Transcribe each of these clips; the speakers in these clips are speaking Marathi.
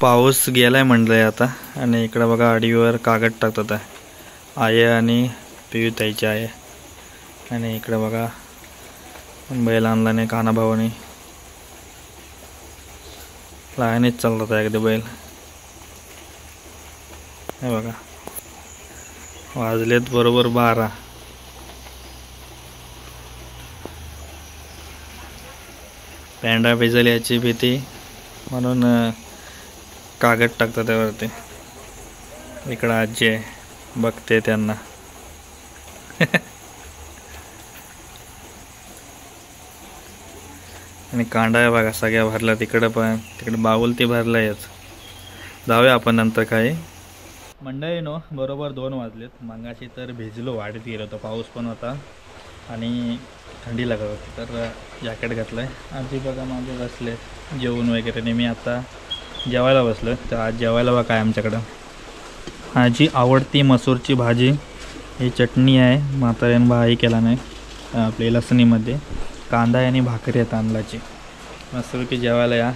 पाऊस गेलाय म्हणलंय आता आणि इकडं बघा आडीवर कागद टाकतात आहे आणि पियू ताईची आहे आणि इकडे बघा बैल आणलाने काना भावाने लाईनीच चालतात आहे अगदी बैल. हे बघा वाजलेत बरोबर 12. पेंडा भिजल याची भीती म्हणून कागद टाकतात त्यावरती. इकडं आजी आहे बघते त्यांना. आणि कांडा आहे बघा सगळ्या भरला. तिकडं पण तिकडे बाहुल ती भरलायच. जाऊया आपण नंतर. काही मंडळी नो बरोबर 2 वाजलेत. मगाशी तर भिजलो वाढत गेलो होतो. पाऊस पण होता आणि थंडी लागत होती तर जॅकेट घातलं आहे. आजी बघा मागे बसले जेवून वगैरे. आणि मी आता जेवायला बसलो. तर आज जेवायला बघा काय आमच्याकडं आजी आवडती मसूरची भाजी. ही चटणी आहे म्हाताऱ्यानं भाई केला नाही आपल्या लसणीमध्ये. कांदा आणि भाकरी आहे तांदळाची. मस्तपैकी जेवायला या.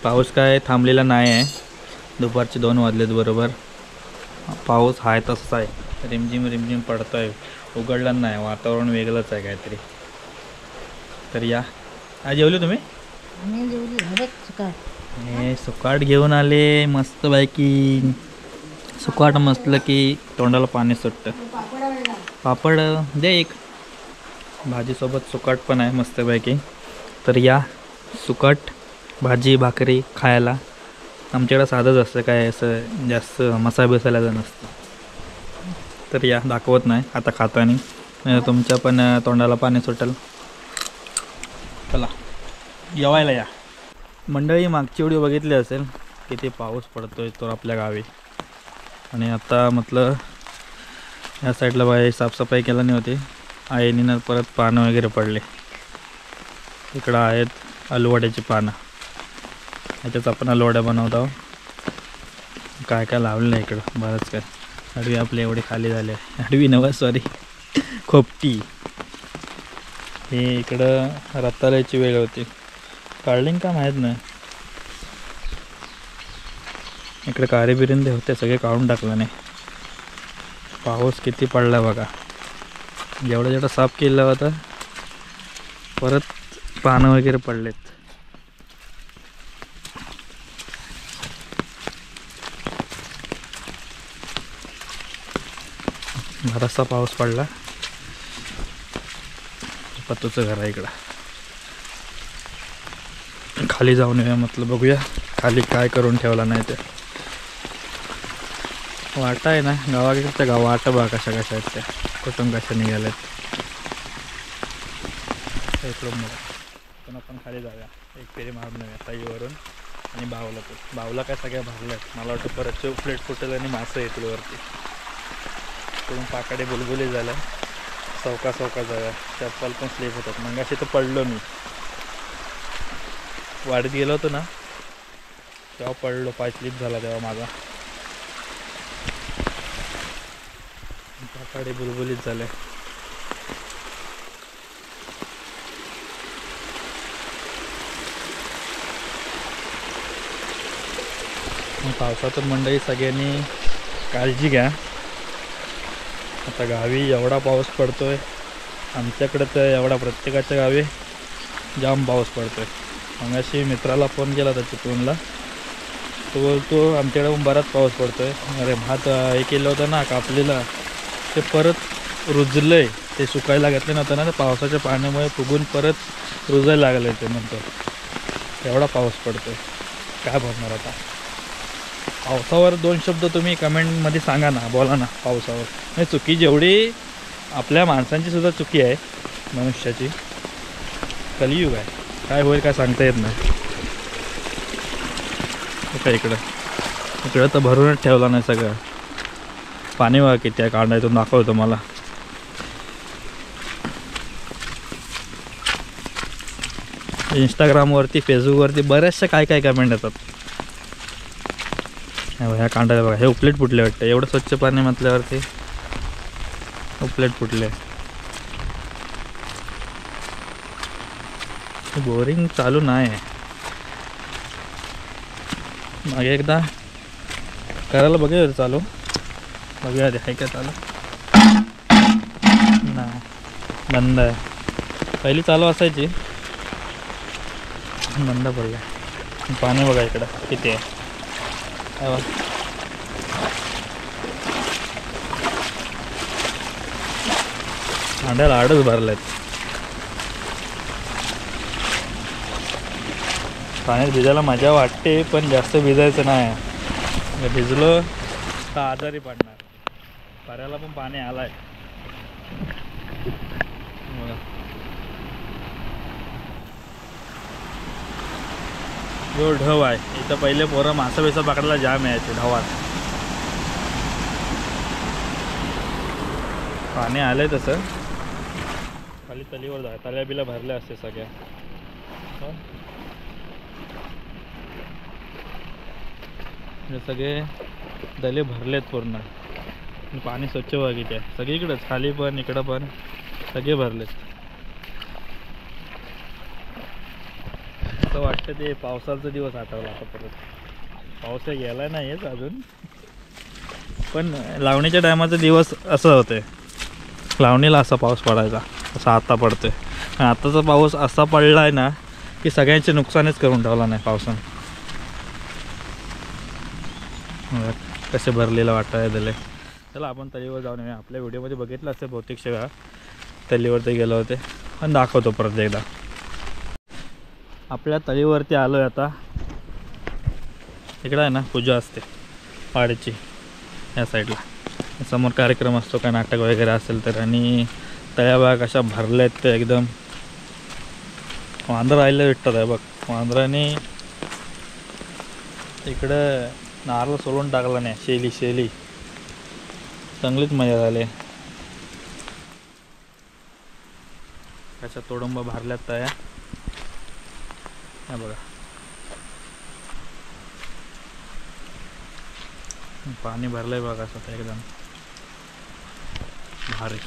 पाऊस काय थांबलेला नाही आहे. दुपारचे 2 वाजलेत बरोबर. पाऊस आहे तसाच आहे. रिमझिम रिमझिम पडतो आहे. उघडला नाही. वातावरण वेगळंच आहे काहीतरी. तर या. काय जेवले तुम्ही? हे सुकाट घेऊन आले मस्तपैकी. सुकाट मस्तलं की तोंडाला पाणी सुटतं. पापड दे एक. भाजीसोबत सुकाट पण आहे मस्तपैकी. तर या सुकाट भाजी भाकरी खायला. आमच्याकडं साधंच असतं काय असं जास्त मसाला बिसाल्याचं नसतं. तर या दाखवत नाही आता खाताना. तुमच्या पण तोंडाला पाणी सुटेल. चला जेवायला या. मंडळी मागची व्हिडिओ बघितली असेल किती पाऊस पडतोय तो आपल्या गावी. आणि आता म्हटलं या साईडला बाई साफसफाई केला नाही होती. आईनीनं परत पानं वगैरे पडले. इकडं आहेत अलवड्याची पानं. ह्याच्याच आपण अलवड्या बनवतो. काय काय लावलेलं आहे इकडं बरंच काय. आडवी आपले एवढे खाली झाले. आडवी नवा सॉरी खोपटी. हे इकडं रताळ्याची वेळ होती. काढली का माहीत नाही. इकडे कारे बिरिंदे होते सगळे काढून टाकलं नाही. पाऊस किती पडला बघा. जेवढं जेवढं साफ केलं होतं परत पानं वगैरे पडलेत. बराचसा पाऊस पडला. पत्तूचं घर आहे इकडं. खाली जाऊन येऊया म्हटलं बघूया खाली काय करून ठेवला नाही ते. वाटा आहे ना गावाकडच्या गाव वाटा बघा कशा कशा आहेत त्या. कुठून कशा निघाल्यात. इकडून पण आपण खाली जाऊया. एक फेरी मारून नेऊया ताईवरून आणि बावला. तो बावला काय सगळ्या भरल्यात. मला वाटतं परत प्लेट फुटेल आणि मासं येतील वरती. इकडून पाकडे बुलबुली झाल्या. चौका जाऊया. चप्पल पण स्लिप होतात. मगाशी तर पडलो मी. वाढत गेलो होतो ना तेव्हा पडलो. पाय स्लिप झाला तेव्हा माझा. पाकडे बुलबुलीत झाले. पावसातून मंडळी सगळ्यांनी काळजी घ्या. आता गावी एवढा पाऊस पडतोय. आमच्याकडे तर एवढा प्रत्येकाच्या गावी जाम पाऊस पडतोय. मगाशी मित्राला फोन केला होता चिपळूणला. तो बोलतो आमच्याकडे पण बराच पाऊस पडतोय. अरे भात हे केलं होतं ना कापलेलं ते परत रुजलंय. ते सुकायला घातलं नव्हतं ना. पावसाच्या पाण्यामुळे फुगून परत रुजायला लागलं ते म्हणतो. एवढा पाऊस पडतोय काय भरणार आता. पावसावर 2 शब्द तुम्ही कमेंटमध्ये सांगा ना. बोला ना पावसावर. नाही चुकी जेवढी आपल्या माणसांची सुद्धा चुकी आहे मनुष्याची. कलियुग आहे. काय होईल काय सांगता येत नाही. काय इकडं तर भरूनच ठेवला नाही सगळं. पाणी बघा किती आहे. कांडायतून दाखवतो मला. इंस्टाग्रामवरती फेसबुकवरती बऱ्याचशा काय काय कमेंट येतात. ह्या कांडाला बघा. हे उपलेट फुटले वाटतं. एवढं स्वच्छ पाणी म्हटल्यावरती उपलेट फुटले. बोरिंग चालू नाही. मागे एकदा करायला बघूया चालू, बघूया आहे का चालू. नाही, बंद आहे. पहिली चालू असायची, बंद पडलं. पाणी बघा इकडं किती आहे. अंड्याला आडच भरले आहेत. पाण्यात भिजायला मजा वाटते, पण जास्त भिजायचं नाही. भिजलो तर आजारी पडणार. पर्याला पण पाणी आलाय. जो ढव आहे इथं, पहिले पोरं मासा बिसा पकडायला जाम यायचे ढवात. पाणी आलंय तसं, खाली तलीवर जा, तल्या बिला भरल्या असते सगळ्या. सगळे दले भरलेत पूर्ण. पाणी स्वच्छ बघितलं आहे सगळीकडेच, खाली पण इकडं पण सगळे भरलेत. असं वाटतं ते पावसाचा दिवस आठवला आता परत. पाऊस गेला नाहीच अजून, पण लावणीच्या टायमाचा दिवस असं होते. लावणीला असा पाऊस पडायचा, असा आता पडतोय. आणि आताचा पाऊस असा पडला आहे ना की सगळ्यांचे नुकसानच करून ठेवला नाही पावसानं. कसे भरलेलं वाटायला दिले. चला आपण तलीवर जाऊन येऊया. आपल्या व्हिडिओमध्ये बघितलं असते बहुतेक वेळा, तलीवरती गेलो होते, पण दाखवतो परत एकदा. आपल्या तळीवरती आलो आहे आता. इकडं आहे ना पूजा असते पाडीची, या साईडला. समोर कार्यक्रम असतो, काय नाटक वगैरे असेल तर. आणि तळ्या कशा भरल्यात ते एकदम. वांदर राहिलं भेटतात आहे बघ. वांदराने इकडं नारळ सोलून टाकला नाही. शेली चांगलीच मजा झाली. कशा तोडंबा भरल्यात तळ्या बघा. पाणी भरलंय बघा असं एकदम भारी.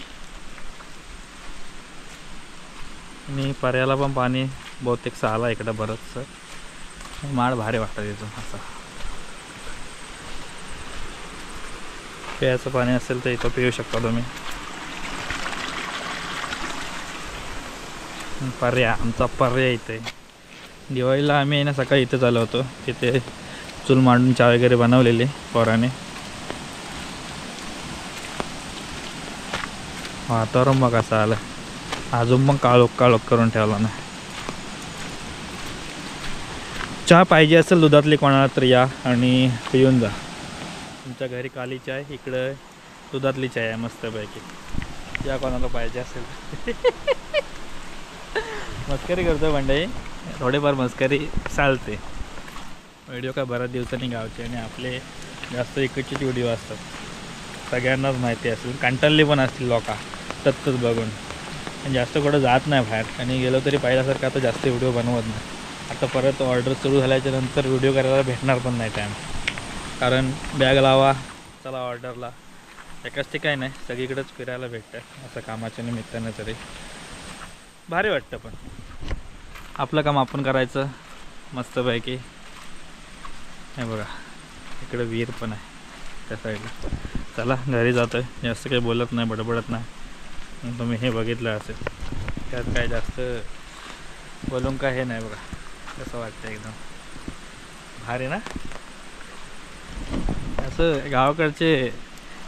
आणि पर्याला पण पाणी बहुतेक साला इकडं बरंच. माड भारी वाटतं तिथून. असं प्यायचं पाणी असेल तर इथं पिऊ शकता तुम्ही. पर्याय, आमचा पर्याय इथे. दिवाळीला आम्ही ना सकाळी इथं आलो होतो. तिथे चूल मांडून चहा वगैरे बनवलेली पोराने. वातावरण मग असं आलं, अजून पण काळोख करून ठेवला ना. चहा पाहिजे असेल दुधातली कोणाला तर या आणि पिऊन जा. तुमच्या घरी काली चाय, इकडं दुधातली चाय आहे मस्तपैकी. या कोणाला पाहिजे असेल. मस्करी करतो मंडळी, थोडेफार मस्करी चालते. व्हिडिओ काय बऱ्याच दिवसांनी गावचे, आणि आपले जास्त इकडचेच व्हिडिओ असतात. सगळ्यांनाच माहिती असेल, कंटाळली पण असतील लोक तत्तच बघून. आणि जास्त कुठं जात नाही बाहेर, आणि गेलो तरी पहिल्यासारखं आता जास्त व्हिडिओ बनवत नाही. आता परत ऑर्डर सुरू झाल्याच्या नंतर व्हिडिओ करायला भेटणार पण नाही टाईम. कारण बॅग लावा, चला ऑर्डरला. एकाच ठिकाणी नाही, सगळीकडेच फिरायला भेटतं असं कामाच्या निमित्तानं. तरी भारी वाटतं. पण आपलं काम आपण करायचं मस्तपैकी. हे बघा इकडं विहीर पण आहे त्या साईडला. चला घरी जातो आहे. जास्त काही बोलत नाही, बडबडत नाही. तुम्ही हे बघितलं असेल, त्यात काय जास्त बोलून काय हे नाही. बघा कसं वाटतं, एकदम भारी ना. असं गावाकडचे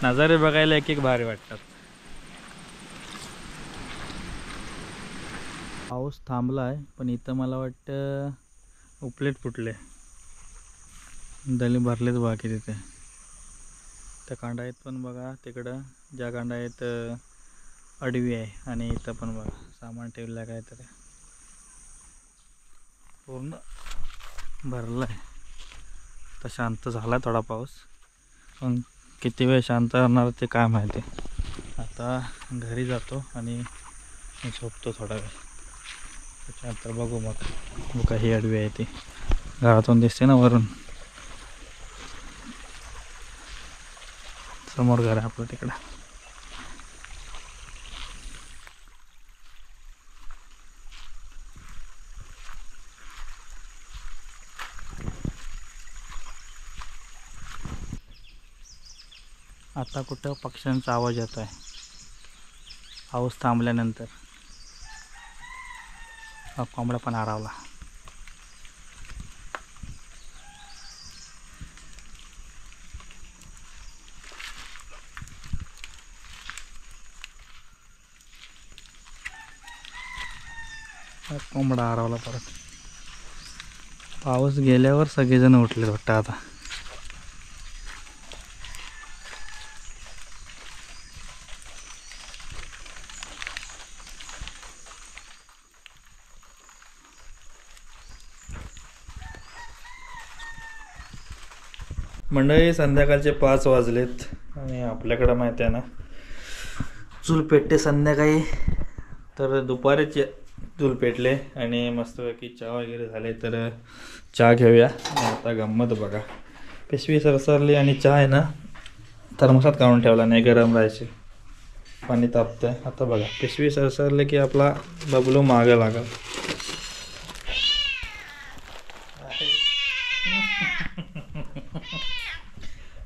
नजारे बघायला एक भारी वाटतात. पाऊस थांबला आहे, पण इथं मला वाटतं उपलेट फुटले, दली भरलेच बाकी. तिथे त्या कांडा आहेत पण बघा, तिकडं ज्या कांडा आहेत अडवी आहे. आणि इथं पण बघा सामान ठेवलं काय तरी, पूर्ण भरलं आहे. तर शांत झाला थोडा पाऊस, पण किती वेळ शांत राहणार ते काय माहिती. आता घरी जातो आणि झोपतो थोडा वेळ. त्याच्यानंतर बघू मग काही अडवी आहे ती घरातून दिसते ना वरून. समोर घर आहे आपलं तिकडं. आता कुठं पक्ष्यांचा आवाज येतो आहे पाऊस थांबल्यानंतर. हा कोंबडा पण हरवला. हा कोंबडा हरवला परत. पाऊस गेल्यावर सगळेजण उठले वाटतं आता. मंडळी संध्याकाळचे 5 वाजलेत आणि आपल्याकडं माहिती आहे ना चूल पेटते संध्याकाळी. तर दुपारीच चूल पेटले आणि मस्तपैकी चहा वगैरे झाले. तर चहा घेऊया. आता गंमत बघा, पिशवी सरसरली आणि चहा आहे ना थर्मोसात काढून ठेवला नाही, गरम राहायचे, पाणी तापतंय. आता बघा पिशवी सरसरले की आपला बबलू मागं लागल.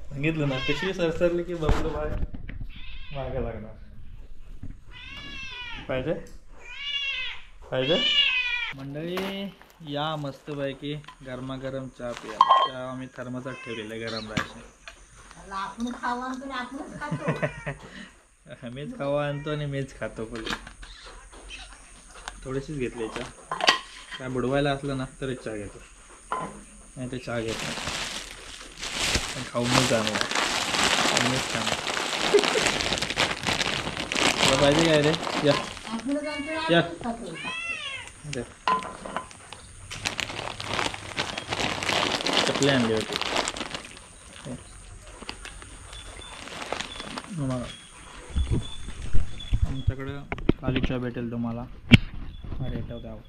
सांगितलं ना, पिशवी सरसरली की बबलू मागे लागणार. पाहिजे पाहिजे. मंडळी या मस्तपैकी गरमागरम चहा पिया. चहा आम्ही थर्मासात ठेवलेला आहे गरम राहायचे. मीच खावा आणतो आणि मीच खातो. पण थोडीशीच घेतली चहा. काय बुडवायला असलं ना तरच चहा घेतो, नाही तर चहा घेत नाही. खाऊनच जाणार, खाऊनच खाणार. पाहिजे काय रे? या या चपले आणले होते. आमच्याकडं खाली चहा भेटेल तुम्हाला. रेट द्यावं.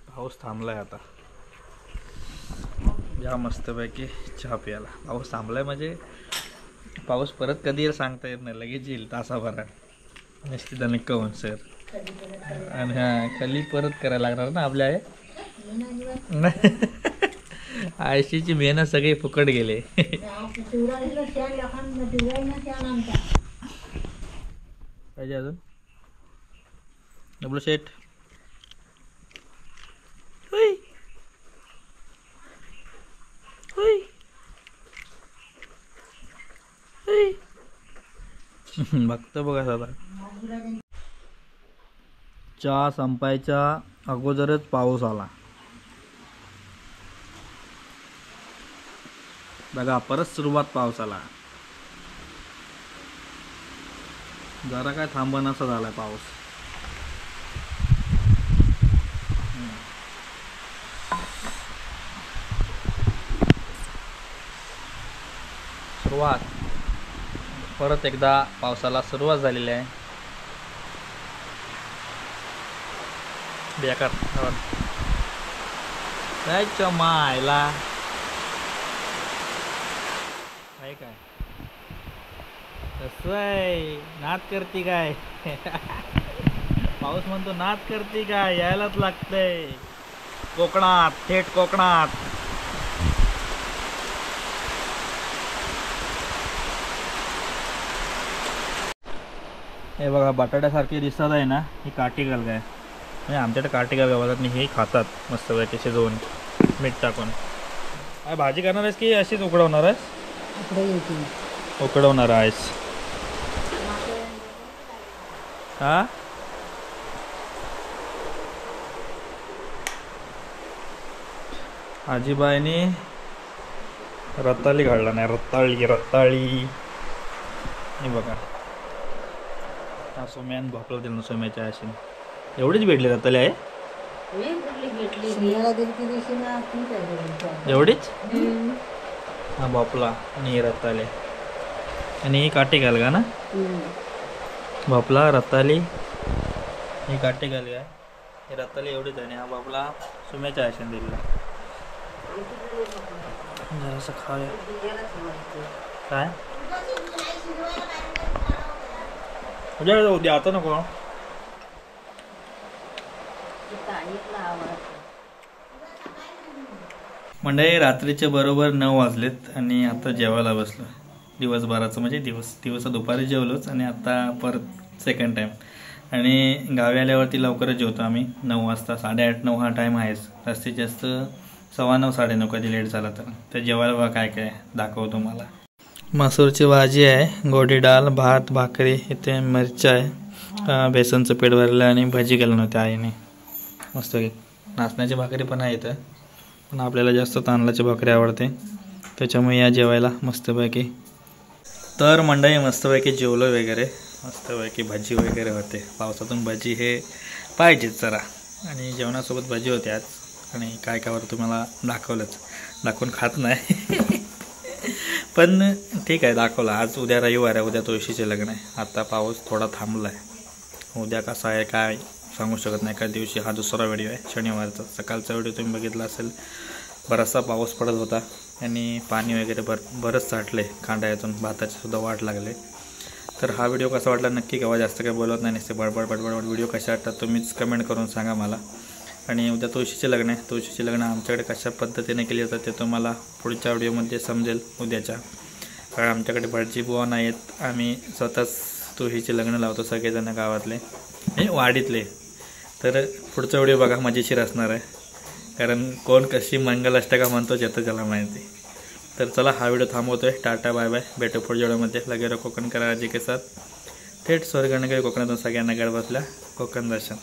पाऊस थांबलाय आता. या मस्तपैकी चहा प्यायला. पाऊस थांबलाय म्हणजे पाऊस परत कधी येईल सांगता येत नाही. लगेच येईल तासाभरात निश्चित आणि कवन सर. आणि हा खाली परत करायला लागणार ना आपल्या आहे. आयशीची मेहनत सगळी फुकट गेले. पाहिजे अजून डब्ल्यू शेट. बघतो बघा दादा. चहा संपायच्या अगोदरच पाऊस आला. बघा परत सुरुवात पावसाला. जरा काय थांबनासा झालाय पाऊस. सुरुवात परत एकदा पावसाला सुरुवात झालेली आहे. बेकार काय मायला काय काय कसं आहे. नाद करते काय? पाऊस म्हणतो नाद करते काय? यायलाच लागतंय कोकणात, थेट कोकणात. हे बघा बटाट्यासारखे दिसत आहे ना, ही काठी गलगा आहे. म्हणजे आमच्याकडे काठी गलगा बोलतात. हे खातात मस्तपैकी शिजवून मीठ टाकून. काय भाजी करणार आहेस की अशीच उकडवणार आहेस? उकडवणार आहेस. हा आजीबाईने रताळी घालला नाही. रताळी हे बघा. हा सोम्यान भोपळा दिला ना सोम्याच्या अशी. एवढीच भेटली रताळी आहे? एवढीच? हा भोपळा आणि रताळी आणि ही काठी घाल का ना. भोपळा रताळी ही काठी घाल का. ही रताळी एवढीच आहे आणि हा भोपळा सोम्याच्या आशेने दिलेला. जरासं खाऊया. काय उद्या आता नको. म्हणजे रात्रीचे बरोबर 9 वाजलेत आणि आता जेवायला बसलो. दिवसभराचं म्हणजे दिवस दुपारी जेवलोच आणि आता परत सेकंड टाईम. आणि गावी आल्यावरती लवकरच जेवतो आम्ही 9 वाजता. 8:30-9 हा टाईम आहेच. जास्तीत जास्त 9:15 9:30 कधी लेट झाला तर जेवायला बघा काय काय दाखवतो मला. मसूरची भाजी आहे, गोडी डाळ, भात, भाकरी, इथे मिरच्या आहे, बेसनचं पीठ भरलं आणि भजी केलं नव्हती आईने. मस्त नाचण्याची भाकरी पण आहे इथं, पण आपल्याला जास्त तांदळाची भाकरी आवडते त्याच्यामुळे या जेवायला मस्तपैकी. तर मंडळी मस्तपैकी जेवलो वगैरे, मस्तपैकी भजी वगैरे होते. पावसातून भजी हे पाहिजेच जरा, आणि जेवणासोबत भजी होते आज. आणि काय काय तुम्हाला दाखवून खात नाही पण ठीक आहे दाखवलं. आज उद्या रविवार आहे, उद्या तुळशीचे लग्न आहे. आता पाऊस थोडा थांबला आहे, उद्या कसा आहे काय सांगू शकत नाही. एका दिवशी हा दुसरा व्हिडिओ आहे शनिवारचा. सकाळचा व्हिडिओ तुम्ही बघितला असेल, बराचसा पाऊस पडत होता आणि पाणी वगैरे बरंच साठले खांड्यातून, भाताची सुद्धा वाट लागले. तर हा व्हिडिओ कसा वाटला नक्की कळवा. जास्त काही बोलत नाही, नुसते बडबड व्हिडिओ कशा वाटतात तुम्हीच कमेंट करून सांगा मला. आणि उद्या तुळशीचे लग्न आहे. तुळशीचे लग्न आमच्याकडे कशा पद्धतीने केले जातात ते तुम्हाला पुढच्या व्हिडिओमध्ये समजेल उद्याच्या. कारण आमच्याकडे भटजी बुवा नाही आहेत, आम्ही स्वतःच तुळशीचे लग्न लावतो सगळेजण गावातले, हे वाडीतले. तर पुढचा व्हिडिओ बघा, मजेशीर असणार आहे. कारण कोण कशी मंगलाष्टका म्हणतो ज्याचं त्याला माहिती. तर चला हा व्हिडिओ थांबवतोय. टाटा बाय बाय, भेटू पुढच्या व्हिडिओमध्ये. लगे कोकण करा जी के साथ. थेट स्वर्गनगरी कोकणातून सगळ्यांना घर बसल्या कोकण दर्शन.